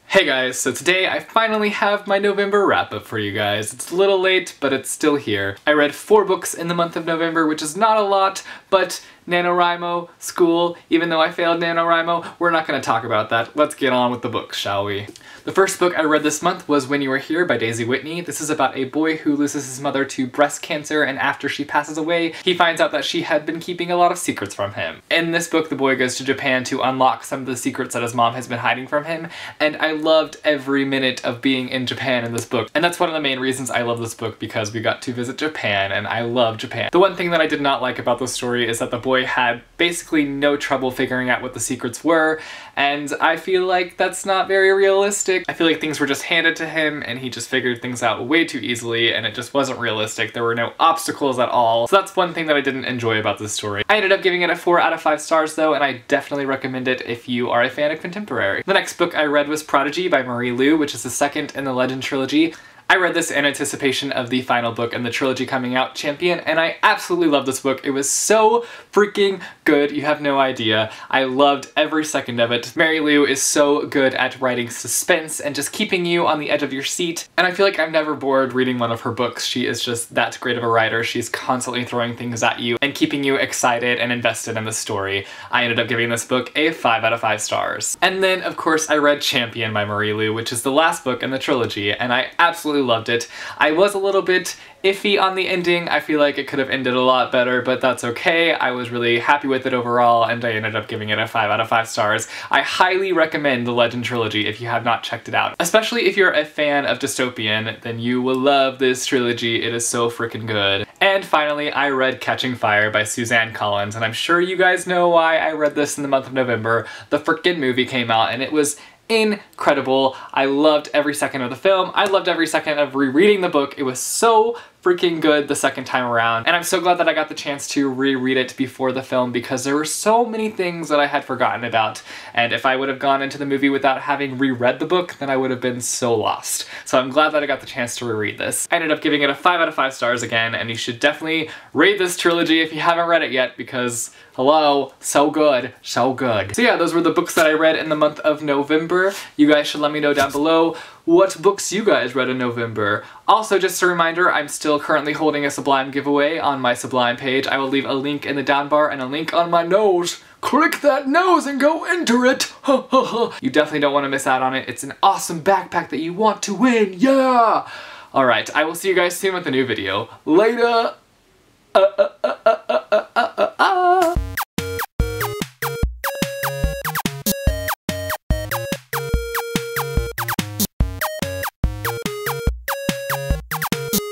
Hey guys, so today I finally have my November wrap-up for you guys. It's a little late, but it's still here. I read 4 books in the month of November, which is not a lot, but NaNoWriMo, school, even though I failed NaNoWriMo, we're not going to talk about that. Let's get on with the books, shall we? The first book I read this month was When You Were Here by Daisy Whitney. This is about a boy who loses his mother to breast cancer, and after she passes away, he finds out that she had been keeping a lot of secrets from him. In this book, the boy goes to Japan to unlock some of the secrets that his mom has been hiding from him, and I loved every minute of being in Japan in this book. And that's one of the main reasons I love this book, because we got to visit Japan, and I love Japan. The one thing that I did not like about the story is that the boy had basically no trouble figuring out what the secrets were, and I feel like that's not very realistic. I feel like things were just handed to him and he just figured things out way too easily, and it just wasn't realistic. There were no obstacles at all. So that's one thing that I didn't enjoy about this story. I ended up giving it a 4 out of 5 stars though, and I definitely recommend it if you are a fan of contemporary. The next book I read was Prodigy by Marie Lu, which is the second in the Legend trilogy. I read this in anticipation of the final book in the trilogy coming out, Champion, and I absolutely loved this book. It was so freaking good, you have no idea. I loved every second of it. Mary Lou is so good at writing suspense and just keeping you on the edge of your seat, and I feel like I'm never bored reading one of her books. She is just that great of a writer. She's constantly throwing things at you and keeping you excited and invested in the story. I ended up giving this book a 5 out of 5 stars. And then, of course, I read Champion by Marie Lu, which is the last book in the trilogy, and I absolutely loved it. I was a little bit iffy on the ending. I feel like it could have ended a lot better, but that's okay. I was really happy with it overall, and I ended up giving it a 5 out of 5 stars. I highly recommend the Legend trilogy if you have not checked it out. Especially if you're a fan of dystopian, then you will love this trilogy. It is so freaking good. And finally, I read Catching Fire by Suzanne Collins, and I'm sure you guys know why I read this in the month of November. The freaking movie came out, and it was incredible. I loved every second of the film. I loved every second of rereading the book. It was so freaking good the second time around, and I'm so glad that I got the chance to reread it before the film, because there were so many things that I had forgotten about, and if I would have gone into the movie without having reread the book, then I would have been so lost. So I'm glad that I got the chance to reread this. I ended up giving it a 5 out of 5 stars again, and you should definitely read this trilogy if you haven't read it yet, because hello, so good, so good. So yeah, those were the books that I read in the month of November. You guys should let me know down below what books you guys read in November. Also, just a reminder, I'm still currently holding a Sublime giveaway on my Sublime page. I will leave a link in the down bar and a link on my nose. Click that nose and go enter it! You definitely don't want to miss out on it. It's an awesome backpack that you want to win, yeah! Alright, I will see you guys soon with a new video. Later!